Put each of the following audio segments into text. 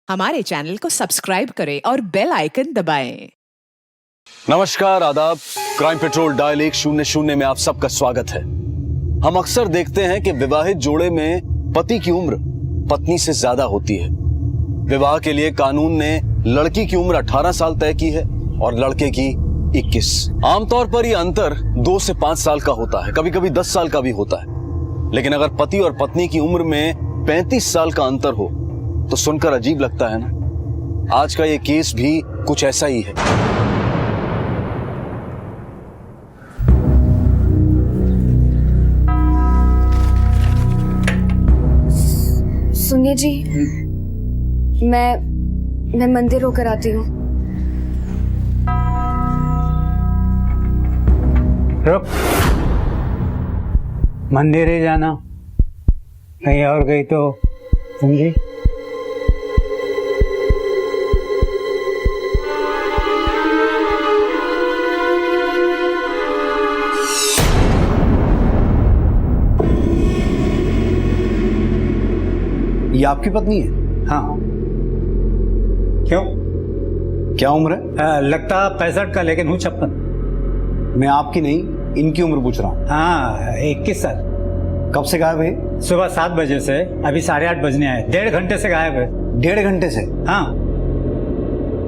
हमारे चैनल को सब्सक्राइब करें और बेल आइकन दबाएं। नमस्कार, आदाब। क्राइम पेट्रोल डायल 100 में आप सबका स्वागत है। हम अक्सर देखते हैं कि विवाहित जोड़े में पति की उम्र पत्नी से ज्यादा होती है। विवाह के लिए कानून ने लड़की की उम्र 18 साल तय की है और लड़के की 21। आमतौर पर यह अंतर 2 से 5 साल का होता है, कभी कभी 10 साल का भी होता है। लेकिन अगर पति और पत्नी की उम्र में 35 साल का अंतर हो तो सुनकर अजीब लगता है ना। आज का ये केस भी कुछ ऐसा ही है। सुनिए जी, मैं मंदिर होकर आती हूँ। रुक, मंदिर ही जाना, कहीं और गई तो समझी। ये आपकी पत्नी है? हाँ, क्यों? क्या उम्र है? लगता 65 का, लेकिन हूँ 56। मैं आपकी नहीं, इनकी उम्र पूछ रहा हूँ। हाँ, 21 साल। कब से गायब है? सुबह 7 बजे से अभी 8:30 बजने आए। 1.5 घंटे से गायब है। 1.5 घंटे से? हाँ।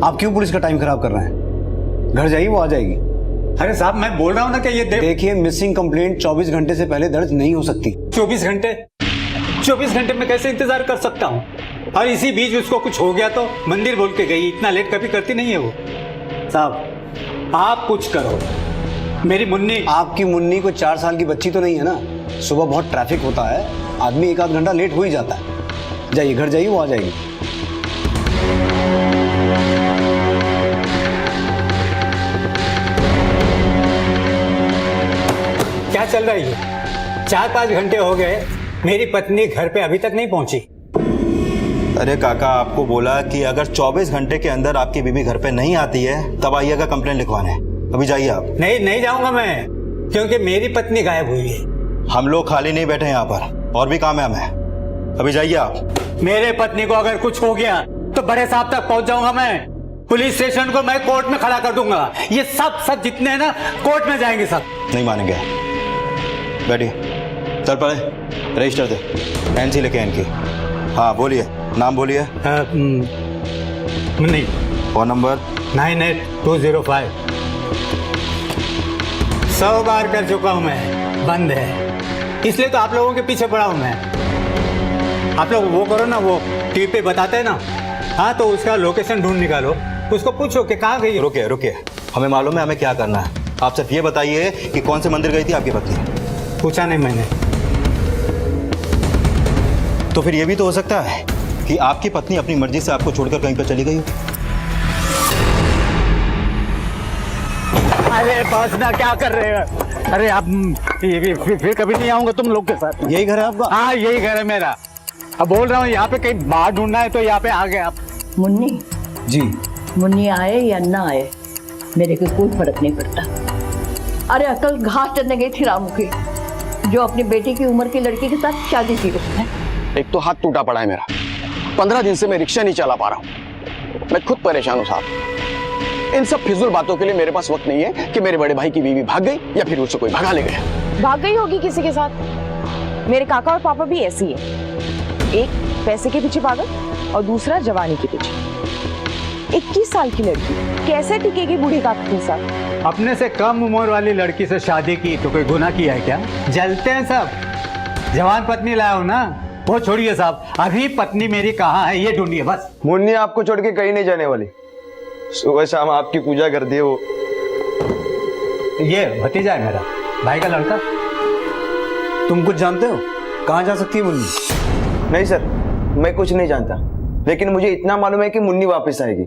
आप क्यों पुलिस का टाइम खराब कर रहे हैं? घर जाइए, वो आ जाएगी। अरे साहब, मैं बोल रहा हूँ ना कि ये देखिए, मिसिंग कंप्लेंट 24 घंटे से पहले दर्ज नहीं हो सकती। 24 घंटे में कैसे इंतजार कर सकता हूँ? और इसी बीच उसको कुछ हो गया तो मंदिर बोल के गई। इतना लेट कभी करती नहीं है वो। साहब, आप कुछ करो। मेरी मुन्नी। आपकी मुन्नी को 4 साल की बच्ची तो नहीं है ना? सुबह बहुत ट्रैफिक होता है, आदमी 1 आध घंटा लेट हो ही जाता है। जाइए, घर जाइए, वो आ जाएगी। क्या चल रहा है ये? 4-5 घंटे हो गए, मेरी पत्नी घर पे अभी तक नहीं पहुंची। अरे काका, आपको बोला कि अगर 24 घंटे के अंदर आपकी बीवी घर पे नहीं आती है तब आइएगा कंप्लेंट लिखवाने। अभी जाइए आप। नहीं जाऊंगा मैं, क्योंकि मेरी पत्नी गायब हुई है। हम लोग खाली नहीं बैठे यहाँ पर, और भी काम है हमें। अभी जाइए आप। मेरे पत्नी को अगर कुछ हो गया तो बड़े साहब तक पहुंच जाऊंगा मैं। पुलिस स्टेशन को मैं कोर्ट में खड़ा कर दूंगा। ये सब जितने हैं ना, कोर्ट में जाएंगे सब। नहीं मानेंगे। बैठिए। चल पड़े, रजिस्टर दे, एनसी लेके इनकी। हाँ बोलिए, नाम बोलिए। नहीं। Phone number 98205। 100 बार कर चुका हूं मैं, बंद है। इसलिए तो आप लोगों के पीछे पड़ा हूं मैं। आप लोग वो करो ना, वो टीवी पे बताते हैं ना। हाँ, तो उसका लोकेशन ढूंढ निकालो, उसको पूछो कि कहाँ गई। रुकिए, हमें मालूम है हमें क्या करना है। आप सिर्फ ये बताइए कि कौन से मंदिर गई थी आपकी पत्नी। पूछा नहीं मैंने। तो फिर ये भी तो हो सकता है कि आपकी पत्नी अपनी मर्जी से आपको छोड़कर कहीं पर चली गई हो। अरे बस ना, क्या कर रहे हैं? अरे आप फिर कभी नहीं आऊंगा तुम लोग के साथ। यही घर है आपका? हाँ, यही घर है मेरा। अब बोल रहा हूँ, यहाँ पे कहीं बाहर ढूंढना है तो यहाँ पे आ गए आप। मुन्नी जी। मुन्नी आए या ना आए, मेरे को कोई फर्क नहीं पड़ता। अरे अकल घास चढ़ने गई थी रामू की, जो अपनी बेटी की उम्र की लड़की के साथ शादी की उसने। एक तो हाथ टूटा पड़ा है मेरा, 15 दिन से मैं रिक्शा नहीं चला पा रहा हूँ। मैं खुद परेशान हूँ साहब। इन सब फिजूल बातों के लिए मेरे पास वक्त नहीं है कि मेरे बड़े भाई की बीवी भाग गई या फिर उससे कोई भगा ले गया। भाग गई होगी किसी के साथ। मेरे काका और पापा भी ऐसे ही है। एक पैसे के पीछे पागल और दूसरा जवानी के पीछे। 21 साल की लड़की कैसे टिकेगी बूढ़े काका के साथ? अपने से कम उम्र वाली लड़की से शादी की तो कोई गुनाह किया है क्या? जलते हैं सब। जवान पत्नी लाया हो ना, वो छोड़िए साहब। अभी पत्नी मेरी कहाँ है ये ढूंढिए बस। मुन्नी आपको छोड़ के कहीं नहीं जाने वाली। सुबह शाम आपकी पूजा करती है वो। ये भतीजा है मेरा, भाई का लड़का। तुम कुछ जानते हो कहाँ जा सकती है मुन्नी? नहीं सर, मैं कुछ नहीं जानता, लेकिन मुझे इतना मालूम है कि मुन्नी वापस आएगी।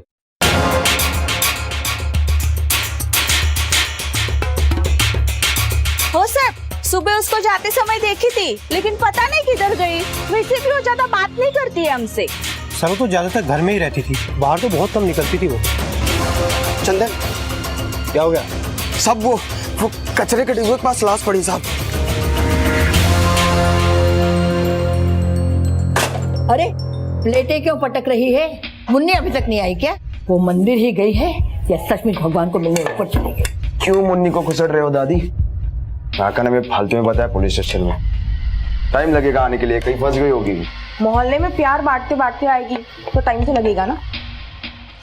हो सर, सुबह उसको जाते समय देखी थी, लेकिन पता नहीं किधर गई। वैसे भी वो ज्यादा बात नहीं करती है हमसे। सर, तो ज्यादातर घर में ही रहती थी, बाहर तो बहुत कम निकलती थी वो। चंदन, क्या हो गया? सब वो कचरे के डिब्बे के पास लाश पड़ी साहब। अरे प्लेटें क्यों पटक रही है? मुन्नी अभी तक नहीं आई क्या? वो मंदिर ही गई है या सचमुच भगवान को मिलने ऊपर चली गई? क्यों मुन्नी को खुसड़ रहे हो दादी? काका ने हमें फालतू में बताया पुलिस स्टेशन में। टाइम लगेगा आने के लिए, कहीं फंस गई होगी। मोहल्ले में प्यार बांटते बांटते आएगी तो टाइम तो लगेगा ना।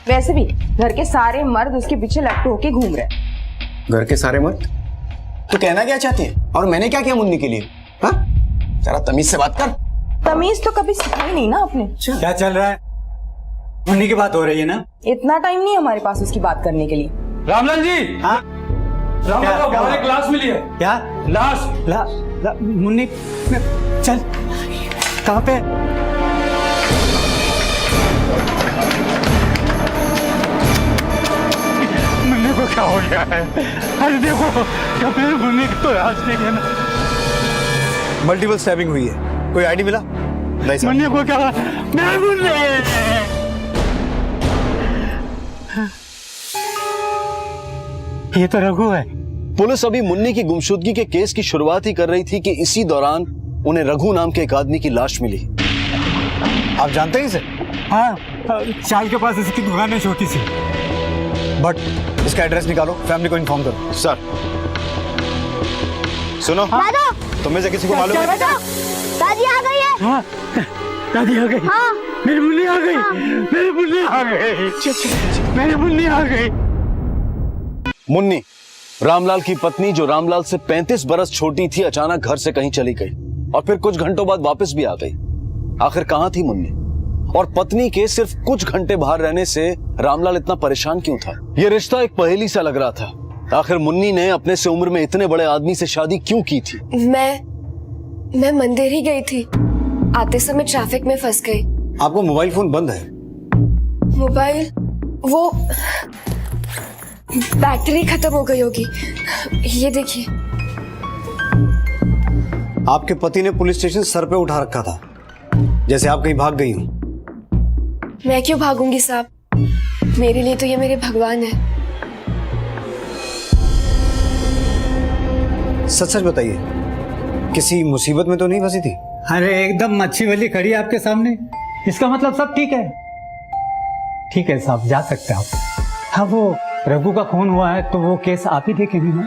वैसे भी घर के सारे मर्द उसके पीछे लट्टू होके घूम रहे हैं। घर के सारे मर्द? तो कहना क्या चाहती है? और मैंने क्या किया मुन्नी के लिए? हाँ, जरा तमीज से बात कर। तमीज तो कभी सिखाई नहीं ना आपने। क्या चल रहा है? मुन्नी की बात हो रही है ना? इतना टाइम नहीं हमारे पास उसकी बात करने के लिए। रामलाल जी, हाँ, रामलाल को बाहर एक लाश मिली है। क्या लाश? मुन्नी चल, कहाँ पे? मुन्नी को क्या हो गया है? अरे देखो, कभी मुन्नी को लाश नहीं है ना। मल्टीपल स्टैबिंग हुई है। कोई आईडी मिला? नहीं सर। मुन्नी को क्या? मैं मुन्नी। ये तो रघु है। पुलिस अभी मुन्नी की गुमशुदगी के केस की शुरुआत ही कर रही थी कि इसी दौरान उन्हें रघु नाम के एक आदमी की लाश मिली। आप जानते हैं इसे? हाँ, चाल के पास इसकी दुकान है छोटी सी। बट इसका एड्रेस निकालो, फैमिली को इन्फॉर्म करो। सर सुनो, तुम्हें से किसी को मालूम है? दादी आ गई है। हाँ, दादी आ गई। हाँ। मेरी मुन्नी आ गई। मेरी मुन्नी आ गई। मेरी मुन्नी आ गई। मुन्नी, रामलाल की पत्नी, जो रामलाल से 35 बरस छोटी थी, अचानक घर से कहीं चली गई और फिर कुछ घंटों बाद वापस भी आ गई। आखिर कहां थी मुन्नी? और पत्नी के सिर्फ कुछ घंटे बाहर रहने से रामलाल इतना परेशान क्यों था? यह रिश्ता एक पहेली सा लग रहा था। आखिर मुन्नी ने अपने से उम्र में इतने बड़े आदमी से शादी क्यों की थी? मैं मंदिर ही गई थी। आते समय ट्रैफिक में फंस गई। आपको मोबाइल फोन बंद है? मोबाइल, वो बैटरी खत्म हो गई होगी। ये देखिए। आपके पति ने पुलिस स्टेशन सर पे उठा रखा था, जैसे आप कहीं भाग गई हो। मैं क्यों भागूंगी साहब? मेरे लिए तो ये मेरे भगवान है। सच सच बताइए, किसी मुसीबत में तो नहीं फंसी थी? अरे एकदम मच्छी वाली खड़ी है आपके सामने। इसका मतलब सब ठीक है। ठीक है साहब, जा सकते हैं आप। हाँ, वो रघु का खून हुआ है तो वो केस आप ही देखेंगे ना?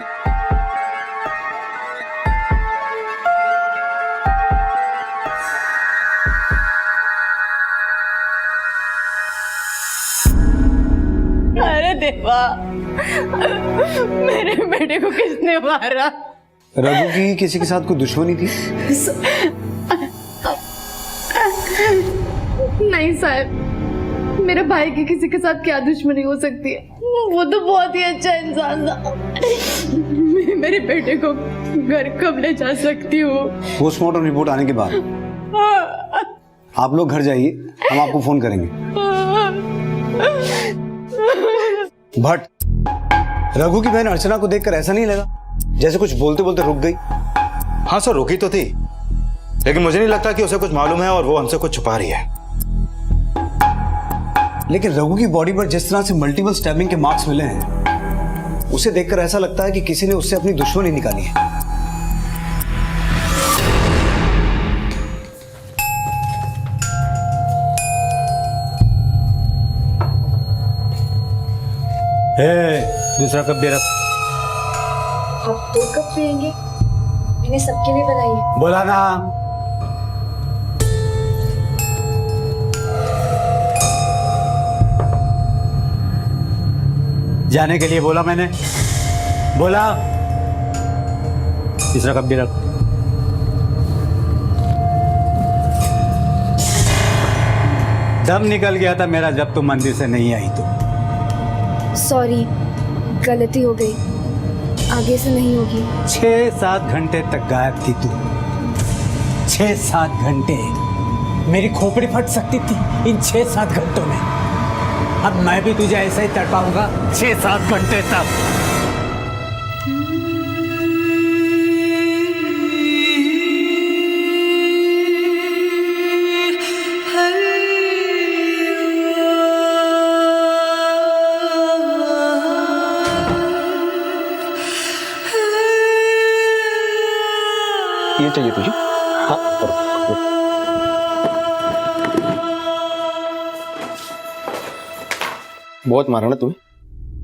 अरे देवा, मेरे बेटे को किसने मारा? रघु की किसी के साथ कोई दुश्मनी थी? नहीं साहब, मेरे भाई की किसी के साथ क्या दुश्मनी हो सकती है? वो तो बहुत ही अच्छा इंसान था। मैं मेरे बेटे को घर कब ले जा सकती हूँ? पोस्टमार्टम रिपोर्ट आने के बाद आप लोग घर जाइए, हम आपको फोन करेंगे। बट रघु की बहन अर्चना को देखकर ऐसा नहीं लगा जैसे कुछ बोलते बोलते रुक गई? हाँ सर, रुकी तो थी, लेकिन मुझे नहीं लगता कि उसे कुछ मालूम है और वो हमसे कुछ छुपा रही है। लेकिन रघु की बॉडी पर जिस तरह से मल्टीपल स्टैबिंग के मार्क्स मिले हैं, उसे देखकर ऐसा लगता है कि किसी ने उससे अपनी दुश्मनी निकाली है। दूसरा कप दे रहा। आप 2 कप पियेंगे? मैंने सबके लिए बनाई है। बोला ना। जाने के लिए बोला मैंने। बोला। तीसरा कप भी रख। दम निकल गया था मेरा जब तुम मंदिर से नहीं आई तो। सॉरी, गलती हो गई। आगे से नहीं होगी। 6-7 घंटे तक गायब थी तू। 6-7 घंटे। मेरी खोपड़ी फट सकती थी इन 6-7 घंटों में। अब मैं भी तुझे ऐसा ही तड़पाऊंगा 6-7 घंटे तक। ये चाहिए तुझे? हाँ, करो। बहुत मारा ना तुम्हें,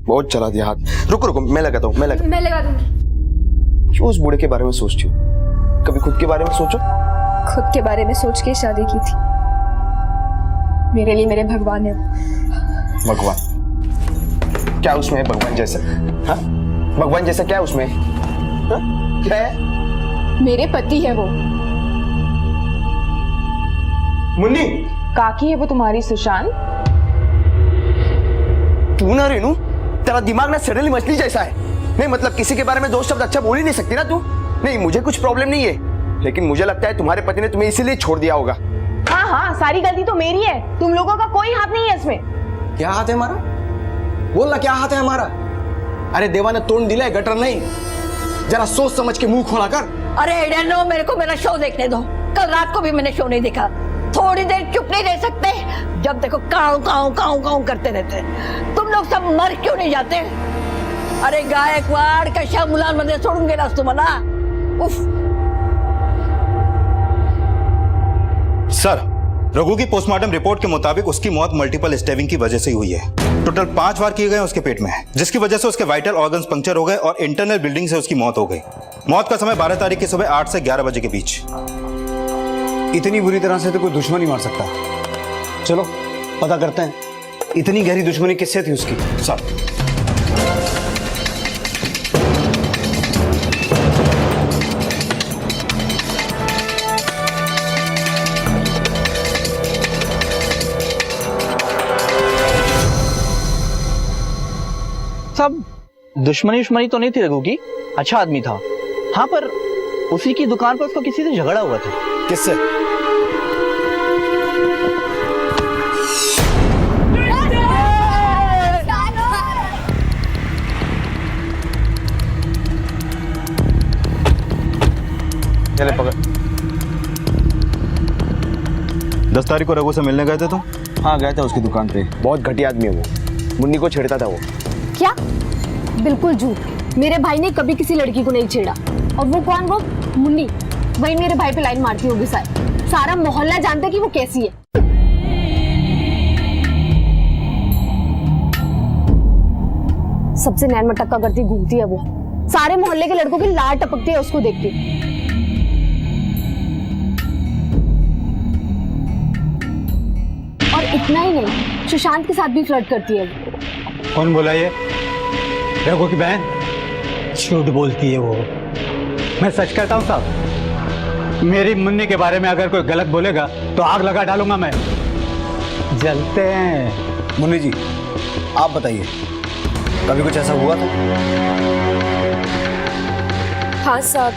बहुत चला दिया हाथ। रुको रुको, मैं लगाता हूँ, मैं लगा दूंगी। क्यों उस बूढ़े के बारे में सोचती हूँ? कभी खुद के बारे में सोचो। खुद के बारे में सोच के शादी की थी। मेरे लिए मेरे भगवान है। भगवान? क्या उसमें है भगवान जैसा? हाँ, भगवान जैसा क्या है उसमें? हाँ? क्या है? मेरे पति है वो। मुन्नी, काकी है वो तुम्हारी सुशांत। तू ना रेनू, तेरा दिमाग ना सडनली मछली जैसा है। नहीं मतलब किसी के बारे में दो शब्द अच्छा बोल ही नहीं सकती ना तू। नहीं मुझे कुछ प्रॉब्लम नहीं है, लेकिन मुझे लगता है तुम्हारे पति ने तुम्हें इसीलिए छोड़ दिया होगा। हाँ हाँ, सारी गलती तो मेरी है, तुम लोगों का कोई हाथ नहीं है इसमें। क्या हाथ है हमारा? बोल ना, क्या हाथ है हमारा? अरे देवा ने तोड़ दिला है, गटर नहीं। जरा सोच समझ के मुंह खोला कर। अरे नो, मेरे को मेरा शो देखने दो। कल रात को भी मैंने शो नहीं देखा। थोड़ी देर चुप नहीं रह सकते? जब देखो काऊ काऊ काऊ काऊ करते रहते। तुम लोग सब मर क्यों नहीं जाते? अरे गायकवाड कशा मुलांमध्ये सोडून गेलास तू मला? उफ। सर, रघु की पोस्टमार्टम रिपोर्ट के मुताबिक उसकी मौत मल्टीपल स्टेबिंग की वजह से हुई है। टोटल 5 वार किए गए उसके पेट में, जिसकी वजह से उसके वाइटल ऑर्गन्स पंक्चर हो गए और इंटरनल ब्लीडिंग से उसकी मौत हो गई। मौत का समय 12 तारीख की सुबह 8 से 11 बजे के बीच। इतनी बुरी तरह से तो कोई दुश्मनी मार सकता। चलो पता करते हैं, इतनी गहरी दुश्मनी किससे थी उसकी। सर, सब दुश्मनी तो नहीं थी रघु की, अच्छा आदमी था। हाँ, पर उसी की दुकान पर उसको किसी से झगड़ा हुआ था। किससे? चले पकड़। 10 तारीख को रघु से मिलने गए थे तुम? हाँ गया था उसकी दुकान पे। बहुत घटिया आदमी है वो, मुन्नी को छेड़ता था वो। क्या? बिल्कुल झूठ। मेरे भाई ने कभी किसी लड़की को नहीं छेड़ा। और वो कौन? वो मुन्नी, वही मेरे भाई पे लाइन मारती होगी शायद। सारा मोहल्ला जानता है कि वो कैसी है। सबसे नैन मटक्का करती घूमती है वो। सारे मोहल्ले के लड़कों की लार टपकती है उसको देख के। और इतना ही नहीं, सुशांत के साथ भी फ्लर्ट करती है वो। कौन बोला ये? रघु की बहन? झूठ बोलती है वो। मैं सच कहता हूँ साहब, मेरी मुन्नी के बारे में अगर कोई गलत बोलेगा तो आग लगा डालूंगा मैं। जलते हैं। मुन्नी जी आप बताइए, कभी कुछ ऐसा हुआ था? हाँ साहब,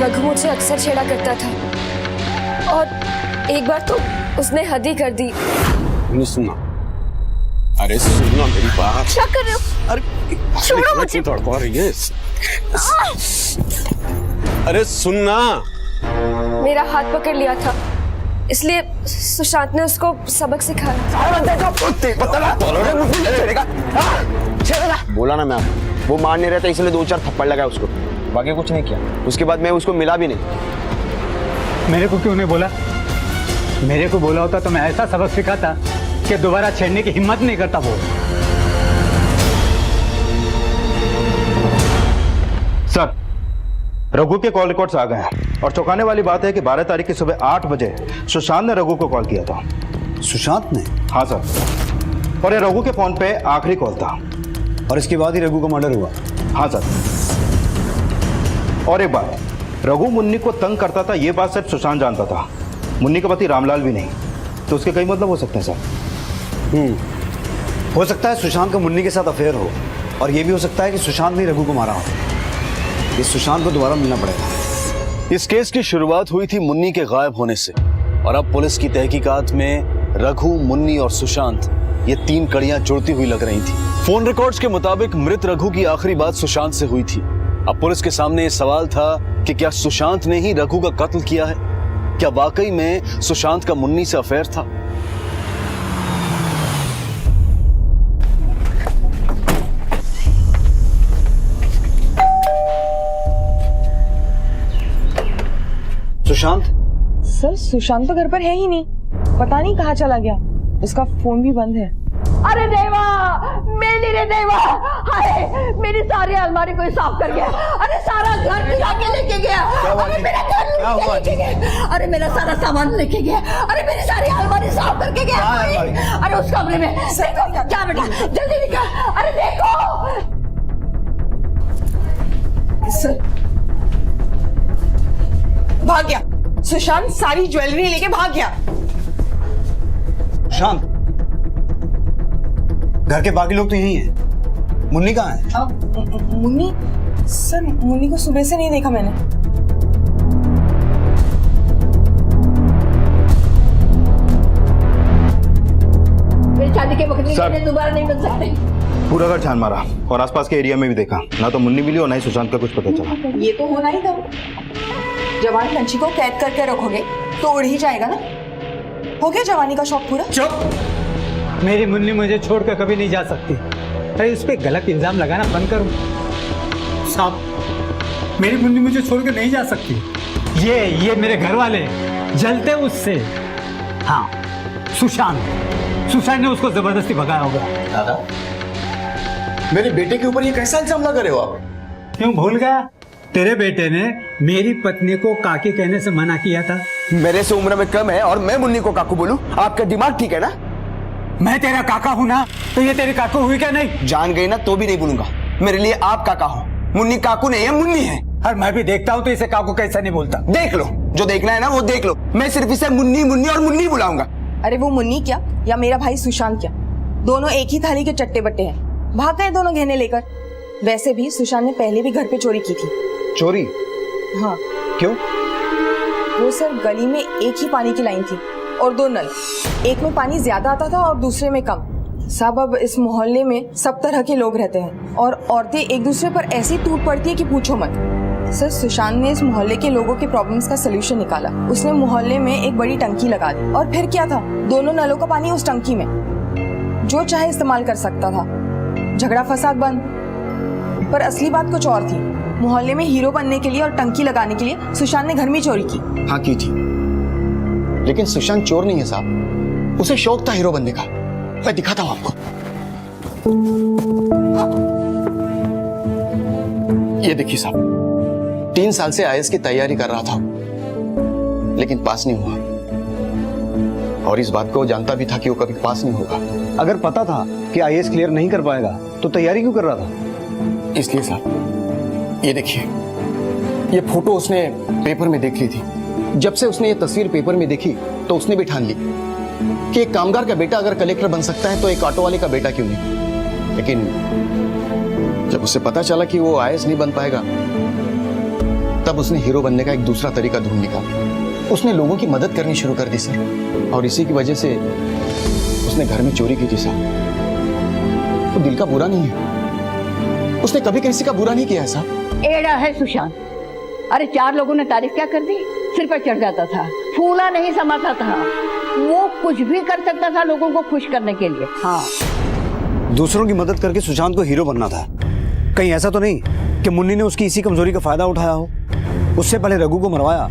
रघु मुझे अक्सर छेड़ा करता था और एक बार तो उसने हद ही कर दी। सुनना, अरे सुनना मेरी बात। क्या कर रहे हो? अरे छोड़ो मुझे। तड़पा रही है। अरे सुनना। मेरा हाथ पकड़ लिया था, इसलिए सुशांत ने उसको सबक सिखाया। बोला ना मैं आपको, वो मान नहीं रहता इसलिए 2-4 थप्पड़ लगाया उसको, बाकी कुछ नहीं किया। उसके बाद मैं उसको मिला भी नहीं। मेरे को क्यों नहीं बोला? मेरे को बोला होता तो मैं ऐसा सबक सिखाता कि दोबारा छेड़ने की हिम्मत नहीं करता वो। सर, रघु के कॉल रिकॉर्ड्स आ गए हैं और चौंकाने वाली बात है कि 12 तारीख की सुबह 8 बजे सुशांत ने रघु को कॉल किया था। सुशांत ने? हाँ सर, और ये रघु के फोन पे आखिरी कॉल था। और इसके बाद ही रघु का मर्डर हुआ? हाँ सर। और एक बात, रघु मुन्नी को तंग करता था ये बात सिर्फ सुशांत जानता था, मुन्नी का पति रामलाल भी नहीं। तो उसके कई मतलब हो सकते हैं सर। हो सकता है सुशांत का मुन्नी के साथ अफेयर हो, और ये भी हो सकता है कि सुशांत ने रघु को मारा हो। इस सुशांत को दोबारा मिलना पड़ेगा। इस केस की शुरुआत हुई थी मुन्नी के गायब होने से, और अब पुलिस की तहकीकात में रघु, मुन्नी और सुशांत, ये 3 कड़ियां जुड़ती हुई लग रही थी। फोन रिकॉर्ड्स के मुताबिक मृत रघु की आखिरी बात सुशांत से हुई थी। अब पुलिस के सामने ये सवाल था कि क्या सुशांत ने ही रघु का कत्ल किया है? क्या वाकई में सुशांत का मुन्नी से अफेयर था? सुशांत? सर, सुशांत तो घर पर है ही नहीं, पता नहीं कहाँ चला गया। उसका फोन भी बंद है। अरे देवा, मेरी रे देवा, हाय मेरी सारी अलमारी कोई साफ कर गया। अरे सारा घर गिरा के लेके गया। अरे मेरा घर लूट के लेके गया। अरे मेरा सारा सामान लेके गया। अरे मेरी सारी अलमारी साफ करके गया। अरे उस कमरे में देखो, क्या बेटा जल्दी निकल। अरे देखो सर, भाग गया सुशांत, सारी ज्वेलरी लेके भाग गया। शांत, घर के बाकी लोग तो यही हैं। मुन्नी कहाँ है? मुन्नी? सर मुन्नी को सुबह से नहीं देखा मैंने। मेरी शादी के वक्त दोबारा नहीं बन सकते। पूरा घर छान मारा और आसपास के एरिया में भी देखा, ना तो मुन्नी मिली और ना ही सुशांत का कुछ पता चला। ये तो होना ही था। जवान पंछी को कैद करके रखोगे तो उड़ ही जाएगा ना। हो गया जवानी का शौक पूरा? चुप। मेरी मुन्नी मुझे छोड़कर कभी नहीं जा सकती। अरे उस पर गलत इल्जाम लगाना बंद करो साहब। मेरी मुन्नी मुझे छोड़कर नहीं जा सकती। ये मेरे घर वाले जलते उससे। हाँ, सुशांत ने उसको जबरदस्ती भगाया होगा। दादा, मेरे बेटे के ऊपर ये कैसा इल्जाम लगा रहे हो आप? क्यों भूल गया? तेरे बेटे ने मेरी पत्नी को काकी कहने से मना किया था। मेरे से उम्र में कम है और मैं मुन्नी को काकू बोलूं? आपका दिमाग ठीक है ना? मैं तेरा काका हूं ना, तो ये तेरी काकू हुई क्या नहीं? जान गई ना तो भी नहीं बोलूंगा। मेरे लिए आप काका हो, मुन्नी काकू नहीं है, मुन्नी है। और मैं भी देखता हूं तो इसे काकू कैसा नहीं बोलता। देख लो, जो देखना है ना वो देख लो। मैं सिर्फ इसे मुन्नी मुन्नी और मुन्नी बुलाऊंगा। अरे वो मुन्नी क्या या मेरा भाई सुशांत क्या, दोनों एक ही थाली के चट्टे बट्टे हैं। भाग गए दोनों गहने लेकर। वैसे भी सुशांत ने पहले भी घर पे चोरी की थी। चोरी? हाँ। क्यों? वो सर गली में एक ही पानी की लाइन थी और 2 नल, एक में पानी ज्यादा आता था और दूसरे में कम। साहब अब इस मोहल्ले में सब तरह के लोग रहते हैं और औरतें एक दूसरे पर ऐसी टूट पड़ती है कि पूछो मत। सर सुशांत ने इस मोहल्ले के लोगों के प्रॉब्लम्स का सलूशन निकाला। उसने मोहल्ले में एक बड़ी टंकी लगा दी और फिर क्या था, दोनों नलों का पानी उस टंकी में, जो चाहे इस्तेमाल कर सकता था। झगड़ा फसाद बंद। पर असली बात कुछ और थी। मोहल्ले में हीरो बनने के लिए और टंकी लगाने के लिए सुशांत ने घर में चोरी की। हाँ की थी, लेकिन सुशांत चोर नहीं है साहब। उसे शौक था हीरो बनने का। मैं दिखाता हूं आपको। ये देखिए साहब, 3 साल से आईएएस की तैयारी कर रहा था, लेकिन पास नहीं हुआ। और इस बात को वो जानता भी था कि वो कभी पास नहीं होगा। अगर पता था कि आईएएस क्लियर नहीं कर पाएगा तो तैयारी क्यों कर रहा था? इसलिए साहब, ये देखिए, ये फोटो उसने पेपर में देख ली थी। जब से उसने ये तस्वीर पेपर में देखी तो उसने भी ठान ली कि एक कामगार का बेटा अगर कलेक्टर बन सकता है तो एक ऑटो वाले का बेटा क्यों नहीं। लेकिन जब उसे पता चला कि वो आईएएस नहीं बन पाएगा, तब उसने हीरो बनने का एक दूसरा तरीका ढूंढ निकाला। उसने लोगों की मदद करनी शुरू कर दी सर, और इसी की वजह से उसने घर में चोरी की थी साहब। वो दिल का बुरा नहीं है, उसने कभी किसी का बुरा नहीं किया है साहब। एड़ा है सुशांत। अरे 4 लोगों ने तारीफ क्या कर दी, सिर पर चढ़ जाता था, फूला नहीं समाता था। वो कुछ भी कर सकता था लोगों को खुश करने के लिए। हाँ, दूसरों की मदद करके सुशांत को हीरो बनना था। कहीं ऐसा तो नहीं कि मुन्नी ने उसकी इसी कमजोरी का फायदा उठाया हो, उससे पहले रघु को मरवाया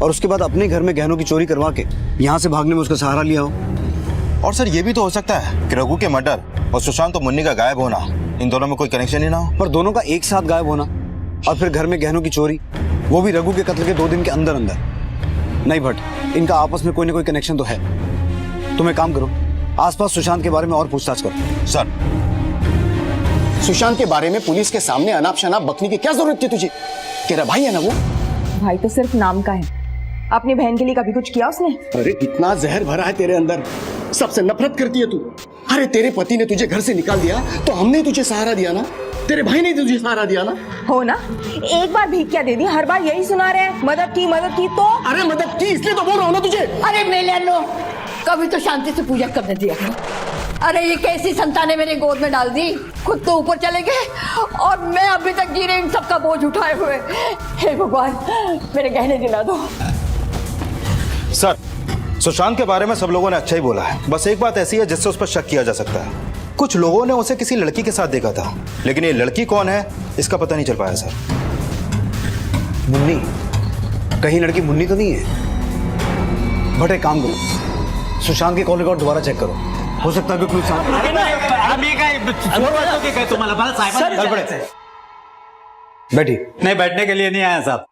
और उसके बाद अपने घर में गहनों की चोरी करवा के यहाँ से भागने में उसका सहारा लिया हो। और सर ये भी तो हो सकता है कि रघु के मर्डर और सुशांत और मुन्नी का गायब होना, इन दोनों में कोई कनेक्शन ही ना हो। पर दोनों का एक साथ गायब होना और फिर घर में गहनों की चोरी, वो भी रघु के कत्ल के 2 दिन के अंदर अंदर। नहीं भट्ट, इनका आपस में कोई ना कोई कनेक्शन तो है। तुम एक काम करो, आसपास सुशांत के बारे में और पूछताछ करो। सर, सुशांत के बारे में पुलिस के सामने अनाप शनाप बकने की क्या जरूरत थी तुझे? तेरा भाई है ना वो। भाई तो सिर्फ नाम का है। अपनी बहन के लिए कभी कुछ किया उसने? अरे इतना जहर भरा है तेरे अंदर, सबसे नफरत करती है तू। अरे तेरे पति ने तुझे घर से निकाल दिया तो हमने तुझे सहारा दिया ना, तेरे भाई ने तुझे सहारा दिया ना। हो ना, एक बार भीख क्या दे दी, हर बार यही सुना रहे हैं, मदद की तो। अरे मदद की इसलिए तो बोल रहा हूं ना तुझे। अरे मेलियानो, कभी तो शांति से पूजा करने दिया करो। अरे ये कैसी संतानें मेरे गोद में डाल दी, खुद तो ऊपर चले गए और मैं अभी तक गिरे इन सबका बोझ उठाए हुए। हे भगवान, मेरे गहने दिला दो। सर, सुशांत के बारे में सब लोगों ने अच्छा ही बोला है, बस एक बात ऐसी है जिससे उस पर शक किया जा सकता है। कुछ लोगों ने उसे किसी लड़की के साथ देखा था, लेकिन ये लड़की कौन है इसका पता नहीं चल पाया सर। मुन्नी? कहीं लड़की मुन्नी तो नहीं है? बट एक काम करो, सुशांत के कॉल रिकॉर्ड दोबारा चेक करो। हो सकता है कि कोई साथ बैठी। नहीं, बैठने के लिए नहीं आया साहब।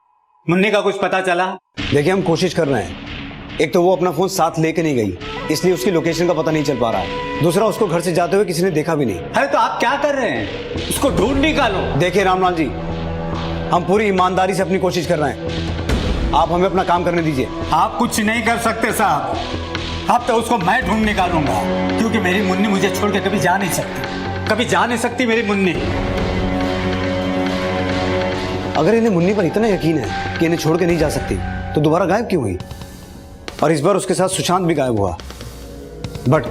मुन्नी का कुछ पता चला? देखिए, हम कोशिश कर रहे हैं। एक तो वो अपना फोन साथ लेके नहीं गई, इसलिए उसकी लोकेशन का पता नहीं चल पा रहा है। दूसरा, उसको घर से जाते हुए किसी ने देखा भी नहीं। अरे तो आप क्या कर रहे हैं? उसको ढूंढ निकालो। देखिए रामलाल जी, हम पूरी ईमानदारी से अपनी कोशिश कर रहे हैं, आप हमें अपना काम करने दीजिए। आप कुछ नहीं कर सकते साहब, अब तो उसको मैं ढूंढ निकालूंगा, क्योंकि मेरी मुन्नी मुझे छोड़ के कभी जा नहीं सकती, कभी जा नहीं सकती मेरी मुन्नी। अगर इन्हें मुन्नी पर इतना यकीन है कि इन्हें छोड़ के नहीं जा सकती, तो दोबारा गायब क्यों हुई? और इस बार उसके साथ सुशांत भी गायब हुआ। बट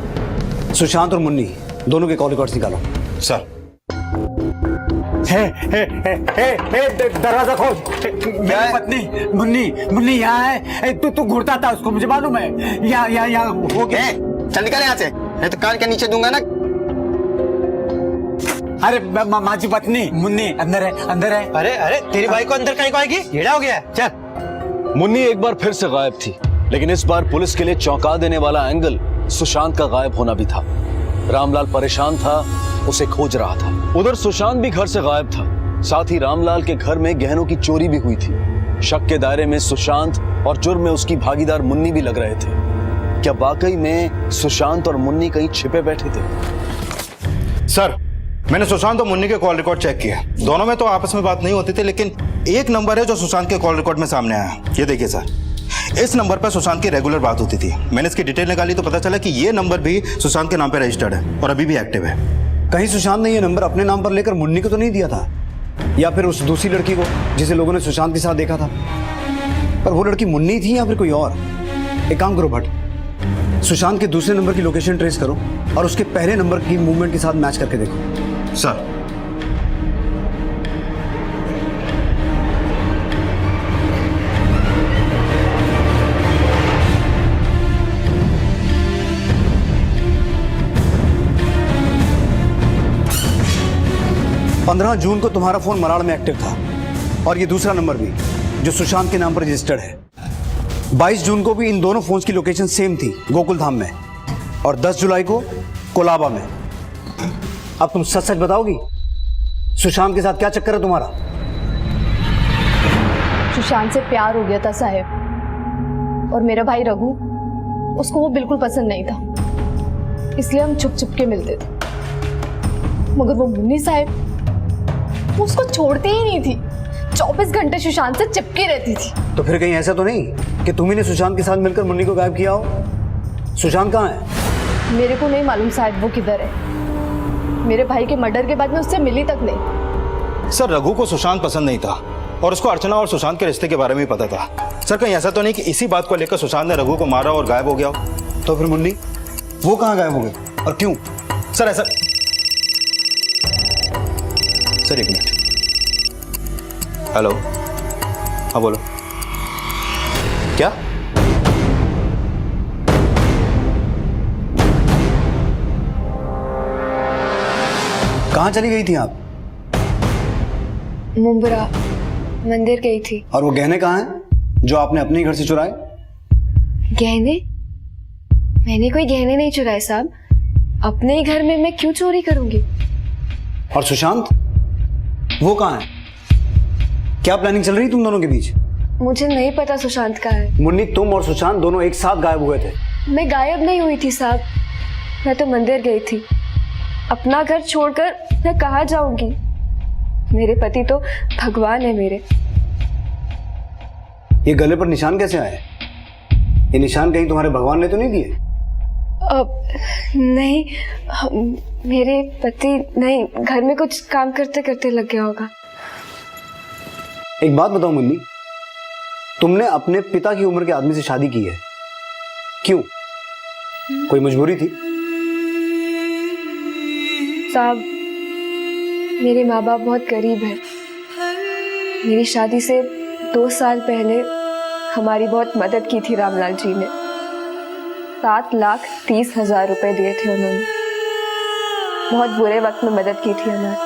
सुशांत और मुन्नी दोनों के कॉल रिकॉर्ड्स निकालो। सर, दरवाजा खोल। मेरी पत्नी मुन्नी यहाँ है। तू घूरता था उसको, मुझे मालूम है। यहाँ हो गया। चल निकल यहाँ से, नहीं तो कान के नीचे दूंगा ना। अरे माँ जी, पत्नी मुन्नी अंदर है। अरे तेरी भाई को अंदर कहीं को आएगी? येड़ा हो गया। चल। मुन्नी एक बार फिर से गायब थी, लेकिन इस बार पुलिस के लिए चौंका देने वाला एंगल सुशांत का गायब होना भी था। रामलाल परेशान था, उसे खोज रहा था। उधर सुशांत भी घर से गायब था। साथ ही रामलाल के घर में गहनों की चोरी भी हुई थी। शक के दायरे में सुशांत और जुर्म में उसकी भागीदार मुन्नी भी लग रहे थे। क्या वाकई में सुशांत और मुन्नी कहीं छिपे बैठे थे? सर, मैंने सुशांत और मुन्नी के कॉल रिकॉर्ड चेक किए। दोनों में तो आपस में बात नहीं होती थी, लेकिन एक नंबर है जो सुशांत के कॉल रिकॉर्ड में सामने आया। ये देखिए सर, इस नंबर पर सुशांत की रेगुलर बात होती थी। मैंने इसकी डिटेल निकाली तो पता चला कि ये नंबर भी सुशांत के नाम पर रजिस्टर्ड है और अभी भी एक्टिव है। कहीं सुशांत ने ये नंबर अपने नाम पर लेकर मुन्नी को तो नहीं दिया था, या फिर उस दूसरी लड़की को जिसे लोगों ने सुशांत के साथ देखा था? पर वो लड़की मुन्नी थी या फिर कोई और? एक काम करो भट्ट, सुशांत के दूसरे नंबर की लोकेशन ट्रेस करो और उसके पहले नंबर की मूवमेंट के साथ मैच करके देखो। सर, पंद्रह जून को तुम्हारा फोन मराड़ में एक्टिव था, और ये दूसरा नंबर भी जो सुशांत के नाम पर रजिस्टर्ड है। 22 जून को भी इन दोनों फोन्स की लोकेशन सेम थी, गोकुल धाम में, और 10 जुलाई को कोलाबा में। अब तुम सच सच बताओगी, सुशांत के साथ क्या चक्कर है तुम्हारा? सुशांत से प्यार हो गया था साहब, और मेरा भाई रघु, उसको वो बिल्कुल पसंद नहीं था, इसलिए हम छुप छुप के मिलते थे। मगर वो मुन्नी साहब, वो उसको छोड़ती ही नहीं थी, 24 घंटे सुशांत से चिपकी रहती थी। तो फिर कहीं ऐसा तो नहीं कि तुम्ही ने सुशांत के साथ मिलकर मुन्नी को गायब किया हो? सुशांत कहाँ है? मेरे को नहीं मालूम साहब वो किधर है। मेरे भाई के मर्डर के बाद में उससे मिली तक नहीं। सर, रघु को सुशांत पसंद नहीं था और उसको अर्चना और सुशांत के रिश्ते के बारे में भी पता था। सर, कहीं ऐसा तो नहीं कि इसी बात को लेकर सुशांत ने रघु को मारा और गायब हो गया हो? तो फिर मुन्नी, वो कहाँ गायब हो गई और क्यों? सर, ऐसा सर, एक मिनट। हेलो, हाँ बोलो। क्या? कहाँ चली गई थी आप? मुंबरा मंदिर गई थी। और वो गहने कहाँ हैं जो आपने अपने ही घर से चुराए? गहने? मैंने कोई गहने नहीं चुराए साहब, अपने ही घर में मैं क्यों चोरी करूंगी? और सुशांत, वो कहाँ है? क्या प्लानिंग चल रही तुम दोनों के बीच? मुझे नहीं पता सुशांत कहाँ है। मुन्नी, तुम और सुशांत दोनों एक साथ गायब हुए थे। मैं गायब नहीं हुई थी साहब, मैं तो मंदिर गई थी। अपना घर छोड़कर मैं कहाँ जाऊंगी? मेरे पति तो भगवान है मेरे। ये गले पर निशान कैसे आए? ये निशान कहीं तुम्हारे भगवान ने तो नहीं दिए? नहीं, मेरे पति नहीं, घर में कुछ काम करते करते लग गया होगा। एक बात बताओ मुन्नी, तुमने अपने पिता की उम्र के आदमी से शादी की है, क्यों? कोई मजबूरी थी? साहब, मेरे माँ बाप बहुत गरीब हैं। मेरी शादी से 2 साल पहले हमारी बहुत मदद की थी रामलाल जी ने। 7,30,000 रुपए दिए थे उन्होंने। बहुत बुरे वक्त में मदद की थी हमारी।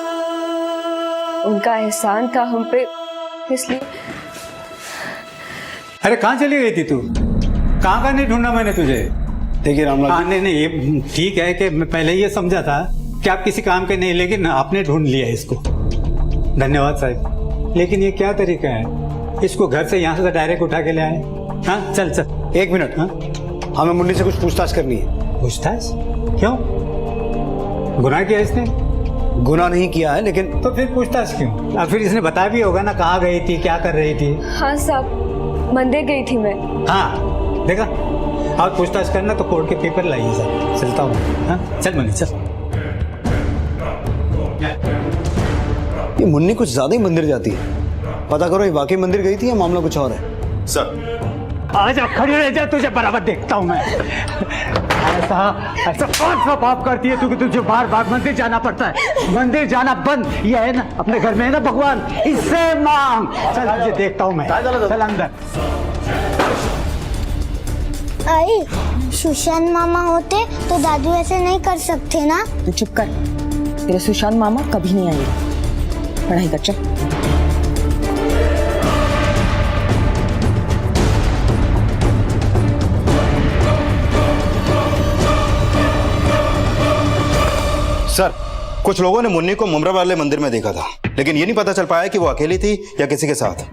उनका एहसान था हम पे, इसलिए। अरे कहाँ चली गई थी तू? कहाँ नहीं ढूंढा मैंने तुझे? देखिए रामलाल हाँ नहीं ये ठीक है कि मैं पहले ये समझा था कि आप किसी काम के नहीं, लेकिन आपने ढूंढ लिया इसको। धन्यवाद साहब। लेकिन ये क्या तरीका है, इसको घर से यहाँ से डायरेक्ट उठा के ले आए? हाँ चल चल। एक मिनट। हाँ हमें मुन्नी से कुछ पूछताछ करनी है। पूछताछ? क्यों? गुनाह किया इसने? गुनाह नहीं किया है, लेकिन तो फिर पूछताछ क्यों? अब फिर इसने बताया भी होगा ना कहाँ गई थी, क्या कर रही थी। हाँ साहब, मंदिर गई थी मैं। हाँ देखा, और पूछताछ करना तो कोर्ट के पेपर लाइए सर। चलता हूँ। हाँ चल मुन्नी चल। ये मुन्नी कुछ ज्यादा ही मंदिर जाती है। पता करो ये वाकई मंदिर गई थी या मामला कुछ और है। सर आजा, खड़ी रह जा, तुझे बराबर देखता हूँ मैं। ऐसा कौन सा पाप करती है तू कि तुझे बार बार मंदिर जाना पड़ता है? मंदिर जाना बंद, ये है ना अपने घर में है ना भगवान, इससे मांग। चल तुझे देखता हूँ मैं, चल अंदर। आई, सुशांत मामा होते तो दादू ऐसे नहीं कर सकते ना। तू चुप कर, तेरे सुशांत मामा कभी नहीं आएंगे। पढ़ाई कर चल। सर, कुछ लोगों ने मुन्नी को मुमरा वाले मंदिर में देखा था, लेकिन ये नहीं पता चल पाया कि वो अकेली थी या किसी के साथ।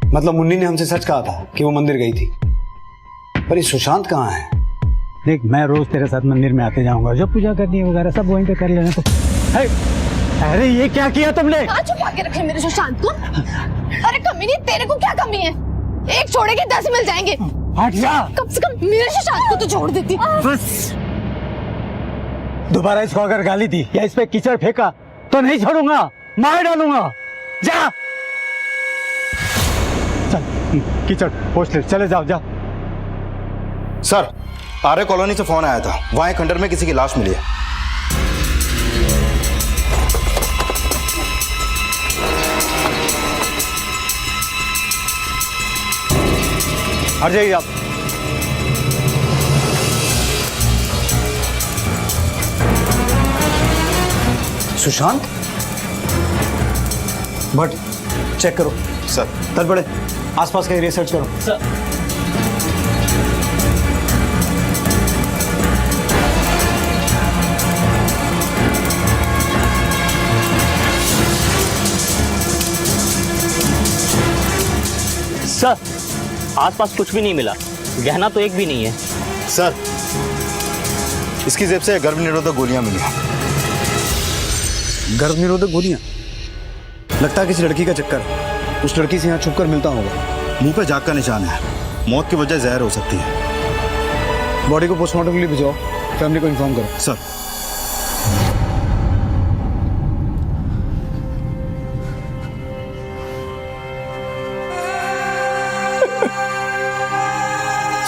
मतलब मुन्नी ने हमसे सच कहा था कि वो मंदिर गई थी, पर ये सुशांत कहाँ है? देख, मैं रोज तेरे साथ मंदिर में आते जाऊंगा, जो पूजा करनी है वगैरह सब वहीं पे कर लेना। तो अरे ये क्या किया तुमने? कहाँ छुपा के रखे मेरे सुशांत को? अरे कमी नहीं, तेरे को क्या कमी है? एक छोड़ेगी 10 मिल जाएंगे। हट जा। कम से कम मेरे सुशांत को तो छोड़ देती। बस दोबारा इसको अगर गाली दी या इस पे कीचड़ फेंका तो नहीं छोड़ूंगा, मार डालूंगा। जा चल, कीचड़ पोछ ले, चले जाओ जाओ। सर, आर्य कॉलोनी से फोन आया था, वहां एक खंडर में किसी की लाश मिली है। हट जाइए आप। सुशांत बट चेक करो। सर तल पड़े, आसपास का एरिया सर्च करो। सर सर आसपास कुछ भी नहीं मिला, गहना तो एक भी नहीं है। सर, इसकी जेब से गर्भ निरोधक गोलियां मिली हैं। गर्भ निरोधक गोलियां? लगता है किसी लड़की का चक्कर है। उस लड़की से यहाँ छुपकर मिलता होगा। मुंह पे जाग का निशान है, मौत की वजह जहर हो सकती है। बॉडी को पोस्टमार्टम के लिए भिजवाओ, फैमिली को इन्फॉर्म करो। सर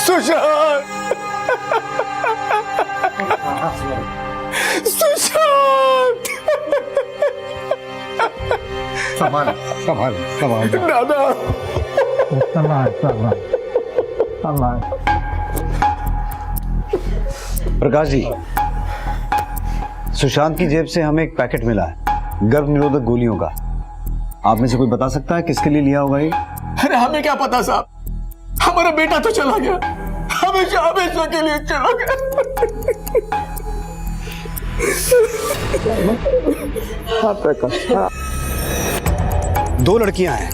सुशांत, सुशांत, संभाल संभाल संभाल दादा, संभाल संभाल संभाल। प्रकाश जी, सुशांत की जेब से हमें एक पैकेट मिला है गर्भ निरोधक गोलियों का। आप में से कोई बता सकता है किसके लिए लिया होगा ये? अरे हमें क्या पता साहब, हमारा बेटा तो चला गया, हमेशा हमेशा के लिए चला गया। दो लड़कियां हैं,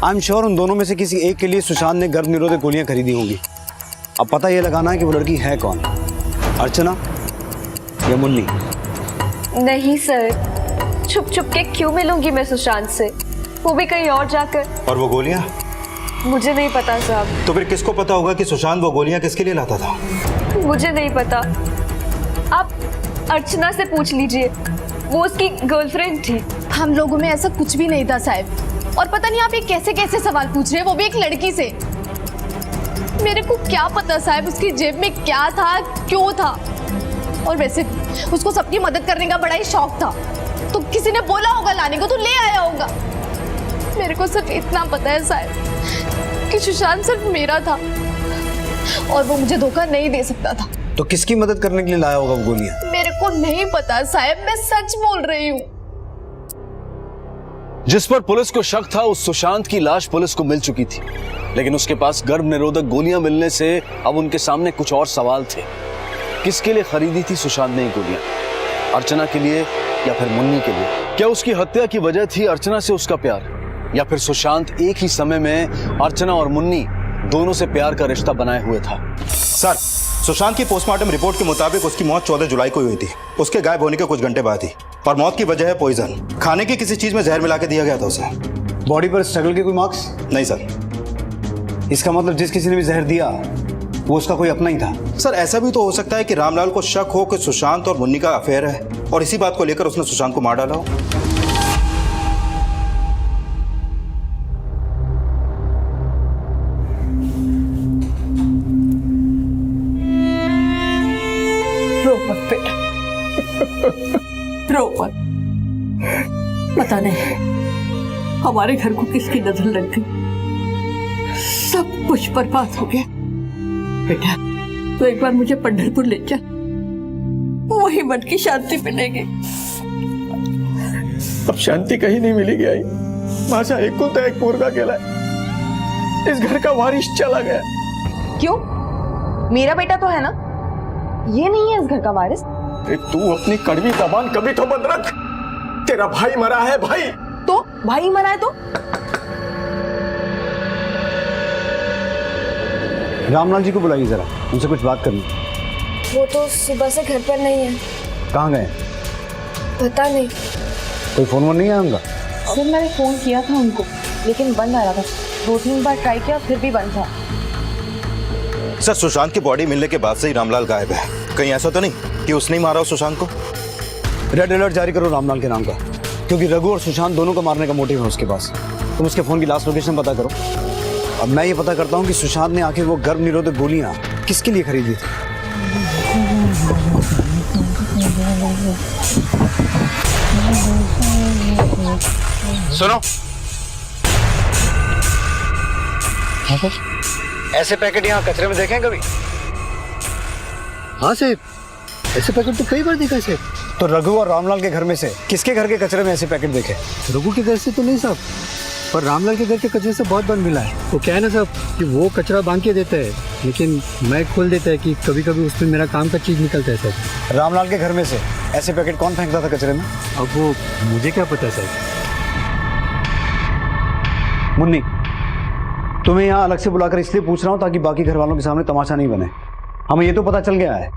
आई एम श्योर उन दोनों में से किसी एक के लिए सुशांत ने गर्भ निरोधक गोलियां खरीदी होंगी। अब पता ये लगाना है कि वो लड़की है कौन, अर्चना या मुन्नी। नहीं सर, छुप छुप के क्यों मिलूंगी मैं सुशांत से, वो भी कहीं और जाकर। और वो गोलियां? मुझे नहीं पता साहब। तो फिर किसको पता होगा कि सुशांत वो गोलियां किसके लिए लाता था? मुझे नहीं पता, आप अर्चना से पूछ लीजिए, वो उसकी गर्लफ्रेंड थी। हम लोगों में ऐसा कुछ भी नहीं था साहब। और पता नहीं आप ये कैसे कैसे सवाल पूछ रहे हैं, वो भी एक लड़की से। मेरे को क्या पता साहब उसकी जेब में क्या था, क्यों था। और वैसे उसको सबकी मदद करने का बड़ा ही शौक था, तो किसी ने बोला होगा लाने को तो ले आया होगा। मेरे को सिर्फ इतना पता है साहब कि सुशांत सिर्फ मेरा था और वो मुझे धोखा नहीं दे सकता था। तो किसकी मदद करने के लिए लाया होगा वो गोलियां? मेरे को नहीं पता साहब, मैं सच बोल रही हूँ। जिस पर पुलिस को शक था उस सुशांत की लाश पुलिस को मिल चुकी थी। लेकिन उसके पास गर्भ निरोधक गोलियां मिलने से अब उनके सामने कुछ और सवाल थे। किसके लिए खरीदी थी सुशांत ने ये गोलियां? अर्चना के लिए या फिर मुन्नी के लिए? क्या उसकी हत्या की वजह थी अर्चना से उसका प्यार, या फिर सुशांत एक ही समय में अर्चना और मुन्नी दोनों से प्यार का रिश्ता बनाए हुए था? सर, सुशांत की पोस्टमार्टम रिपोर्ट के मुताबिक उसकी मौत 14 जुलाई को हुई थी, उसके गायब होने के कुछ घंटे बाद ही। और मौत की वजह है पॉइजन। खाने की किसी चीज में जहर मिला के दिया गया था उसे। बॉडी पर स्ट्रगल के कोई मार्क्स? नहीं सर। इसका मतलब जिस किसी ने भी जहर दिया वो उसका कोई अपना ही था। सर, ऐसा भी तो हो सकता है कि रामलाल को शक हो कि सुशांत और मुन्नी का अफेयर है और इसी बात को लेकर उसने सुशांत को मार डाला हो। रो मत बेटा, रो मत। पता नहीं हमारे घर को किसकी नजर लग गई, सब कुछ बर्बाद हो गया। बेटा तो एक बार मुझे पंढरपुर ले जा, वही मन की शांति मिलेगी। अब शांति कहीं नहीं मिलेगी आई। भाषा एक को तो एक मुर्गा केला, इस घर का वारिस चला गया। क्यों? मेरा बेटा तो है ना, ये नहीं है इस घर का वारिस। तू अपनी कड़वी जबान कभी तो बंद रख। तेरा भाई मरा है भाई। तो भाई मरा है तो? रामलाल जी को बुलाइए जरा, उनसे कुछ बात करनी। वो तो सुबह से घर पर नहीं है। कहाँ गए? पता नहीं। कोई फोन वोन नहीं आया उनका? सर मैंने फोन किया था उनको, लेकिन बंद आ रहा था। 2-3 बार ट्राई किया, फिर भी बंद था। सर, सुशांत की बॉडी मिलने के बाद से ही रामलाल गायब है। कहीं ऐसा तो नहीं कि उसने ही मारा हो सुशांत को? रेड अलर्ट जारी करो रामलाल के नाम का, क्योंकि रघु और सुशांत दोनों को मारने का मोटिव है उसके पास। तुम उसके फोन की लास्ट लोकेशन पता करो। अब मैं ये पता करता हूँ कि सुशांत ने आखिर वो गर्भ निरोधक गोलियां किसके लिए खरीदी थी। सुनो, ऐसे पैकेट यहाँ कचरे में देखें कभी? हाँ साहब, ऐसे पैकेट तो कई बार देखा साहब। तो रघु और रामलाल के घर में से किसके घर के कचरे में ऐसे पैकेट देखे? रघु के घर से तो नहीं साहब, पर रामलाल के घर के कचरे से बहुत बार मिला है। वो क्या है ना साहब कि वो कचरा बांध के देता है, लेकिन मैं खोल देता है कि कभी कभी उसमें मेरा काम का चीज निकलता है साहब। रामलाल के घर में से ऐसे पैकेट कौन फेंकता था कचरे में? अब वो मुझे क्या पता साहब। मुन्नी, तुम्हें यहाँ अलग से बुलाकर इसलिए पूछ रहा हूँ ताकि बाकी घर वालों के सामने तमाशा नहीं बने। हमें ये तो पता चल गया है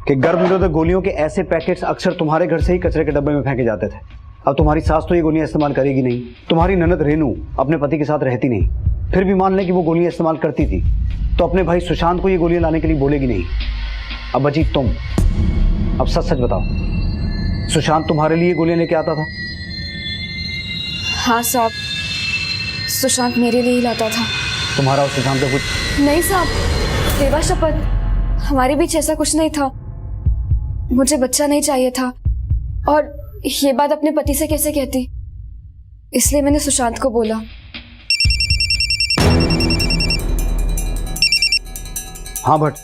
कि गर्भ निरोधक गोलियों के ऐसे पैकेट्स अक्सर तुम्हारे घर से ही कचरे के डब्बे में फेंके जाते थे। अब तुम्हारी सास तो ये गोलियां इस्तेमाल करेगी नहीं, तुम्हारी ननद रेनू अपने पति के साथ रहती नहीं, फिर भी मान लें कि वो गोलियां इस्तेमाल करती थी, तो अपने भाई सुशांत को ये गोलियां लाने के लिए बोलेगी नहीं। अब बची तुम। अब सच सच बताओ, सुशांत तुम्हारे लिए गोलियां लेके आता था? हाँ साहब, सुशांत मेरे लिए ही लाता था। तुम्हारा और सुशांत का कुछ? नहीं साहब, देवा शपथ, हमारे बीच ऐसा कुछ नहीं था। मुझे बच्चा नहीं चाहिए था, और ये बात अपने पति से कैसे कहती, इसलिए मैंने सुशांत को बोला। हाँ भट्ट,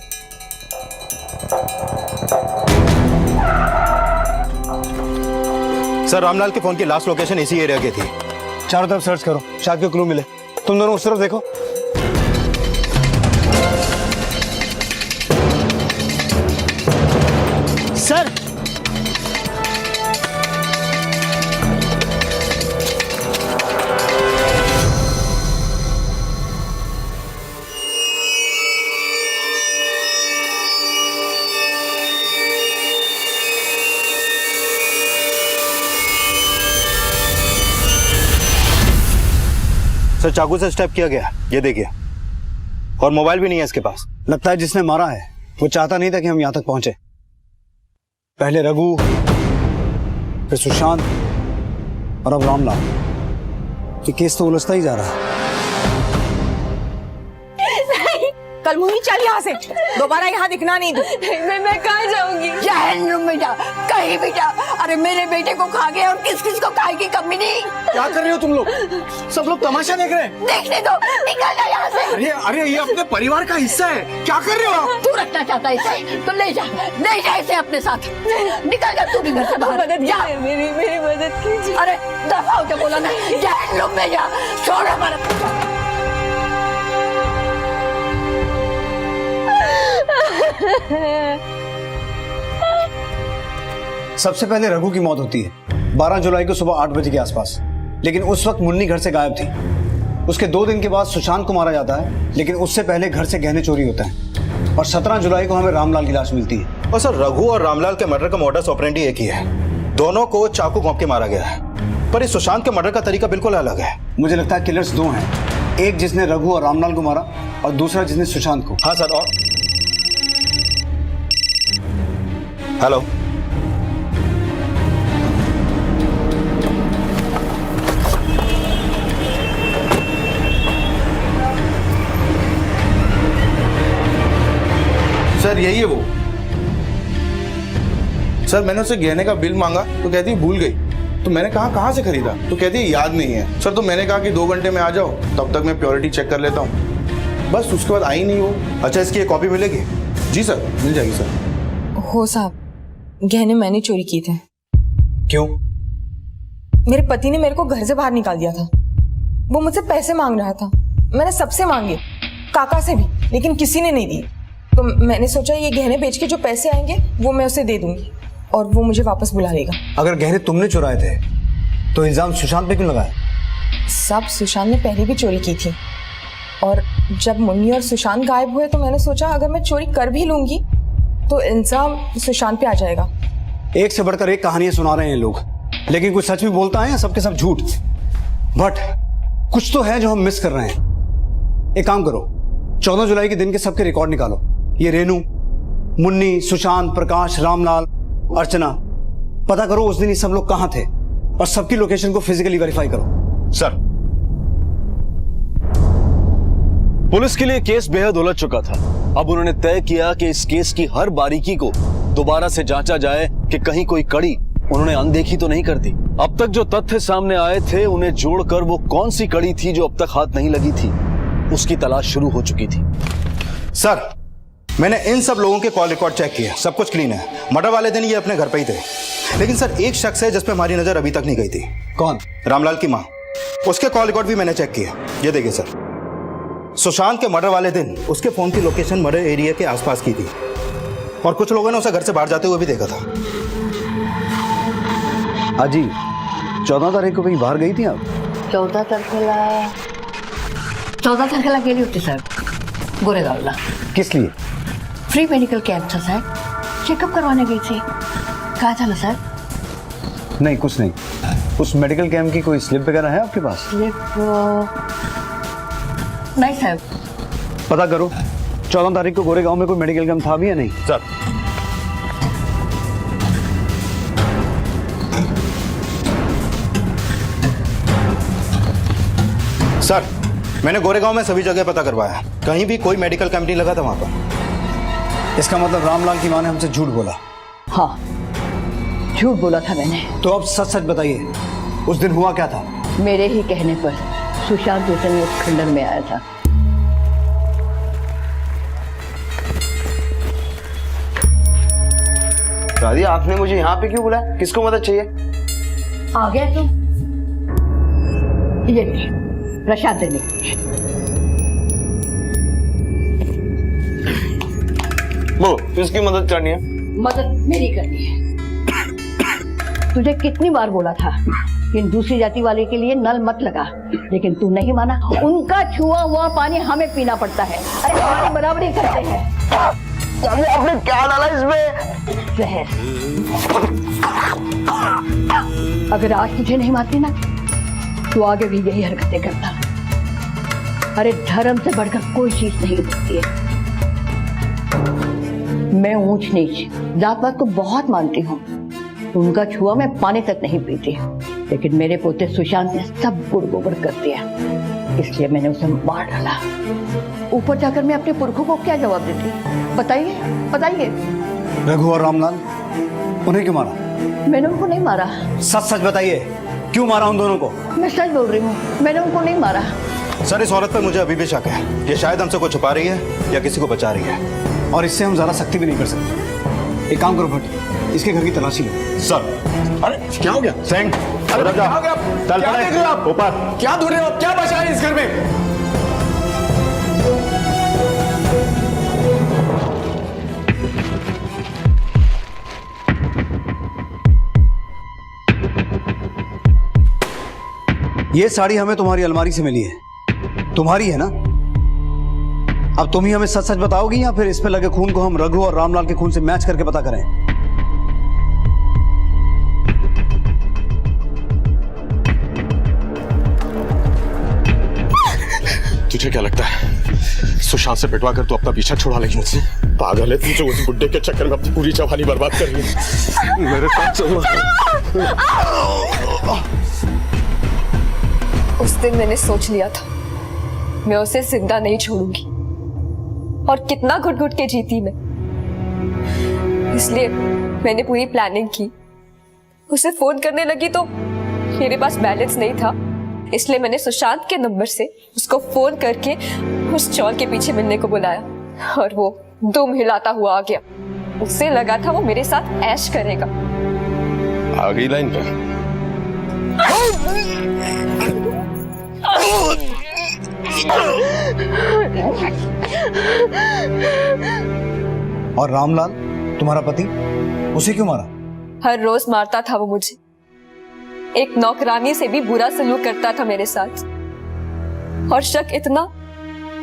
सर, रामलाल के फोन की लास्ट लोकेशन इसी एरिया की थी। चारों तरफ सर्च करो, शायद कोई क्लू मिले। तुम दोनों उस तरफ देखो। सर, सर, चाकू से स्टेप किया गया, ये देखिए, और मोबाइल भी नहीं है इसके पास। लगता है जिसने मारा है वो चाहता नहीं था कि हम यहां तक पहुंचे। पहले रघु, फिर सुशांत, और अब रामलाल। ये केस तो उलझता ही जा रहा है। कल मुही चल यहाँ से, दोबारा यहाँ दिखना नहीं दो। मैं कहाँ जाऊंगी? जहन्नुम में जा, कहीं भी जा। अरे मेरे बेटे को खा गए और किस किस को खाएगी कमी नहीं। क्या कर रहे हो तुम लोग? सब लोग तमाशा देख रहे हैं। देखने दो, निकल जा यहाँ से। अरे अरे, ये अपने परिवार का हिस्सा है, क्या कर रहे हो आप? तू रखना चाहता है इसे तो ले जा इसे अपने साथ। निकल जा तू भी घर से बाहर। मदद जा, मेरी मदद कीजिए। अरे दफा होके बोला ना, जहन्नुम में जा, छोड़ हमारा। सबसे पहले रघु की मौत होती है 12 जुलाई को सुबह 8 बजे के आसपास, लेकिन उस वक्त मुन्नी घर से गायब थी। उसके 2 दिन के बाद सुशांत को मारा जाता है, लेकिन उससे पहले घर से गहने चोरी होते हैं और 17 जुलाई को हमें रामलाल की लाश मिलती है। और सर, रघु और रामलाल के मर्डर का मॉडस ऑपरेंडी एक ही है। दोनों को चाकू घोंप के मारा गया है, पर इस सुशांत के मर्डर का तरीका बिल्कुल अलग है। मुझे लगता है किलर्स 2 हैं, एक जिसने रघु और रामलाल को मारा और दूसरा जिसने सुशांत को। हाँ सर। और हेलो, सर यही है वो। सर मैंने उससे गहने का बिल मांगा तो कहती भूल गई, तो मैंने कहाँ से खरीदा तो कहती है याद नहीं है। सर तो मैंने कहा कि 2 घंटे में आ जाओ, तब तक मैं प्योरिटी चेक कर लेता हूँ। बस उसके बाद आई नहीं वो। अच्छा, इसकी एक कॉपी मिलेगी? जी सर, मिल जाएगी सर। हो साहब, गहने मैंने चोरी किए थे। क्यों? मेरे पति ने मेरे को घर से बाहर निकाल दिया था। वो मुझसे पैसे मांग रहा था। मैंने सबसे मांगे, काका से भी, लेकिन किसी ने नहीं दी। तो मैंने सोचा ये गहने बेच के जो पैसे आएंगे वो मैं उसे दे दूंगी और वो मुझे वापस बुला लेगा। अगर गहने तुमने चुराए थे तो इल्जाम सुशांत पे क्यों लगाया? सब सुशांत ने पहले भी चोरी की थी, और जब मुन्नी और सुशांत गायब हुए तो मैंने सोचा अगर मैं चोरी कर भी लूंगी तो इल्जाम सुशांत पे आ जाएगा। एक से बढ़कर एक कहानियां सुना रहे हैं लोग, लेकिन कुछ सच भी बोलता है या सबके सब झूठ? बट कुछ तो है जो हम मिस कर रहे हैं। एक काम करो, 14 जुलाई के दिन के सबके रिकॉर्ड निकालो। ये रेनू, मुन्नी, सुशांत, प्रकाश, रामलाल, अर्चना, पता करो उस दिन ये सब लोग कहां थे और सबकी लोकेशन को फिजिकली वेरीफाई करो। सर, पुलिस के लिए केस बेहद उलझ चुका था। अब उन्होंने तय किया कि इस केस की हर बारीकी को दोबारा से जांचा जाए कि कहीं कोई कड़ी उन्होंने अनदेखी तो नहीं कर दी। अब तक जो तथ्य सामने आए थे उन्हें जोड़कर वो कौन सी कड़ी थी जो अब तक हाथ नहीं लगी थी, उसकी तलाश शुरू हो चुकी थी। सर, मैंने इन सब लोगों के कॉल रिकॉर्ड चेक किया, सब कुछ क्लीन है। मर्डर वाले दिन ये अपने घर पे ही थे। लेकिन सर, एक शख्स है जिस पे हमारी नजर अभी तक नहीं गई थी। कौन? रामलाल की माँ। उसके कॉल रिकॉर्ड भी मैंने चेक किया। ये देखिए सर, सुशांत के मर्डर वाले दिन उसके फोन की लोकेशन मर्डर एरिया के आसपास की थी और कुछ लोगों ने उसे घर से बाहर जाते हुए भी देखा था। हाजी, 14 तारीख को कहीं बाहर गई थी आप? 14 तारखेला गेली होती साहेब गोरेगावला। किस लिए? फ्री मेडिकल कैंप था साहेब, चेकअप करवाने गई थी। क्या था ना साहब? नहीं, कुछ नहीं। उस मेडिकल कैंप की कोई स्लिप वगैरह है आपके पास? स्लिप नहीं साहब। पता करो 14 तारीख को गोरेगांव में कोई मेडिकल कैंप था भी या नहीं? सर, सर, मैंने गोरेगांव में सभी जगह पता करवाया, कहीं भी कोई मेडिकल कैंप नहीं लगा था वहां पर। इसका मतलब रामलाल की मां ने हमसे झूठ बोला? हाँ, झूठ बोला था मैंने। तो अब सच सच बताइए, उस दिन हुआ क्या था? मेरे ही कहने पर सुशांत उस दिन उस खंडर में आया था। दादी, आपने मुझे यहाँ पे क्यों बुलाया? किसको मदद चाहिए? आ गया तुम? ये प्रसाद देने। वो किसकी मदद करनी है? मदद मेरी करनी है। तुझे कितनी बार बोला था कि दूसरी जाति वाले के लिए नल मत लगा, लेकिन तू नहीं माना। उनका छुआ हुआ पानी हमें पीना पड़ता है। अरे हमारी बराबरी करते हैं। आपने क्या डाला इसमें? जहर। अगर आज तुझे नहीं मारती ना तो आगे भी यही हरकतें करता। अरे धर्म से बढ़कर कोई चीज नहीं होती है। मैं ऊंच नीच जात पात को बहुत मानती हूँ, उनका छुआ मैं पानी तक नहीं पीती, लेकिन मेरे पोते सुशांत ने सब गुड़ गोबर कर दिया, इसलिए मैंने उसे मार डाला। ऊपर जाकर मैं अपने पुरखों को क्या जवाब देती? बताइए बताइए। रघु और रामलाल, उन्हें क्यों मारा? मैंने उनको नहीं मारा। सच सच बताइए, क्यों मारा उन दोनों को? मैं सच बोल रही हूँ, मैंने उनको नहीं मारा। सर, इस औरत पर मुझे अभी भी शक है। ये शायद हमसे कुछ छुपा रही है या किसी को बचा रही है, और इससे हम ज्यादा सख्ती भी नहीं कर सकते। एक काम करो भट्ट, इसके घर की तलाशी लो। सर, अरे क्या हो गया? सेंग, अरे क्या हो गया? क्या देख रहे हो आप? ऊपर क्या ढूंढ रहे हो? क्या बचा है इस घर में? ये साड़ी हमें तुम्हारी अलमारी से मिली है, तुम्हारी है ना? अब तुम ही हमें सच सच बताओगी या फिर इस पे लगे खून को हम रघु और रामलाल के खून से मैच करके पता करें? तुझे क्या लगता है सुशांत से पिटवा कर तू अपना पीछा छुड़ा लेगी मुझसे? पागल है तू जो उस बुड्ढे के चक्कर में अपनी पूरी जवानी बर्बाद कर रही है। मेरे साथ चलो। उस दिन मैंने सोच लिया था मैं उसे जिंदा नहीं छोड़ूंगी, और कितना घुट घुट के जीती मैं। इसलिए मैंने पूरी प्लानिंग की। उसे फोन करने लगी तो मेरे पास बैलेंस नहीं था, इसलिए मैंने सुशांत के नंबर से उसको फोन करके उस चौल के पीछे मिलने को बुलाया, और वो दुम हिलाता हुआ आ गया। उससे लगा था वो मेरे साथ ऐश करेगा। आ गई लाइन पे। और रामलाल तुम्हारा पति, उसे क्यों मारा? हर रोज मारता था वो मुझे। एक नौकरानी से भी बुरा सलूक करता था मेरे साथ, और शक इतना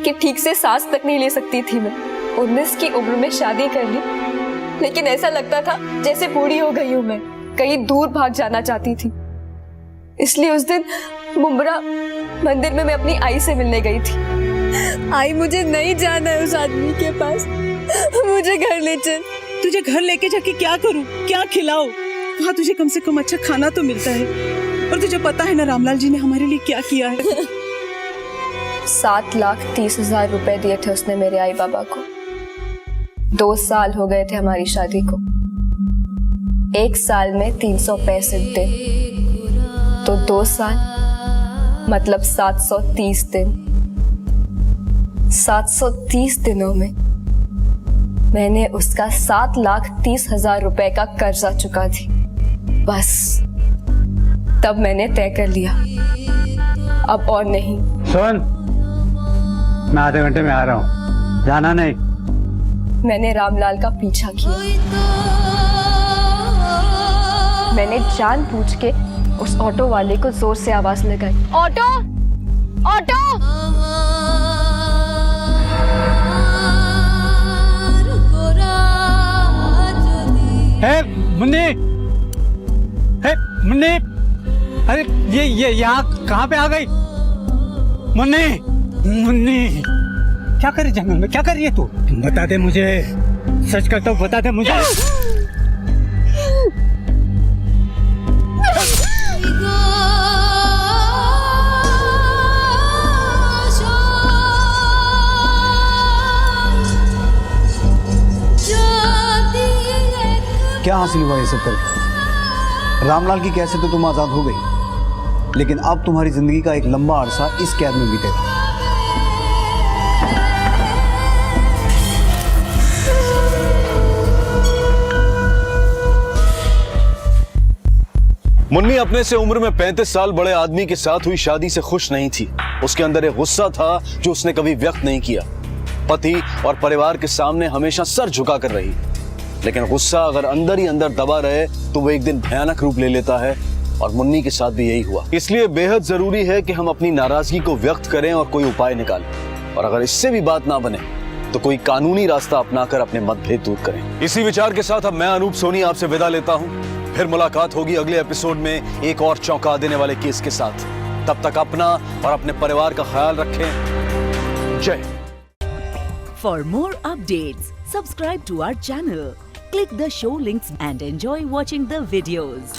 कि ठीक से सांस तक नहीं ले सकती थी मैं। 19 की उम्र में शादी कर ली, लेकिन ऐसा लगता था जैसे बूढ़ी हो गई हूं मैं, कहीं दूर भाग जाना चाहती थी। इसलिए उस दिन मुंबरा मंदिर में मैं अपनी आई से मिलने गई थी। आई, मुझे नहीं जाना है उस आदमी के पास, मुझे घर ले चल। तुझे घर लेके जाके क्या करूं, क्या खिलाओ? वहाँ तुझे कम से कम अच्छा खाना तो मिलता है। और तुझे पता है ना रामलाल जी ने हमारे लिए क्या किया है। 7,30,000 रुपए दिए थे उसने मेरे आई बाबा को। 2 साल हो गए थे हमारी शादी को। 1 साल में 365 दिन, तो 2 साल मतलब 730 दिन। 730 दिनों में मैंने उसका 7,30,000 रुपए का कर्जा चुका दी। बस तब मैंने तय कर लिया, अब और नहीं। सुन, मैं आधे घंटे में आ रहा हूँ, जाना नहीं। मैंने रामलाल का पीछा किया। मैंने जानबूझ के उस ऑटो वाले को जोर से आवाज लगाई, ऑटो ऑटो। मुन्नी, मुन्नी, अरे ये यहाँ कहाँ पे आ गई? मुन्नी, मुन्नी, क्या कर रही जंगल में, क्या कर रही है तू? बता दे मुझे, सच कर तो बता दे मुझे। क्या हासिल हुआ ये सब करके? रामलाल की कैसे तो तुम आजाद हो गई, लेकिन अब तुम्हारी जिंदगी का एक लंबा अरसा इस कैद में बीतेगा। मुन्नी अपने से उम्र में 35 साल बड़े आदमी के साथ हुई शादी से खुश नहीं थी। उसके अंदर एक गुस्सा था जो उसने कभी व्यक्त नहीं किया। पति और परिवार के सामने हमेशा सर झुका कर रही, लेकिन गुस्सा अगर अंदर ही अंदर दबा रहे तो वो एक दिन भयानक रूप ले लेता है, और मुन्नी के साथ भी यही हुआ। इसलिए बेहद जरूरी है कि हम अपनी नाराजगी को व्यक्त करें और कोई उपाय निकालें, और अगर इससे भी बात ना बने तो कोई कानूनी रास्ता अपनाकर अपने मतभेद दूर करें। इसी विचार के साथ अब मैं अनूप सोनी आपसे विदा लेता हूं। फिर मुलाकात होगी अगले एपिसोड में एक और चौंका देने वाले केस के साथ। तब तक अपना और अपने परिवार का ख्याल रखें। जय। For more updates, subscribe to our channel, click the show links and enjoy watching the videos.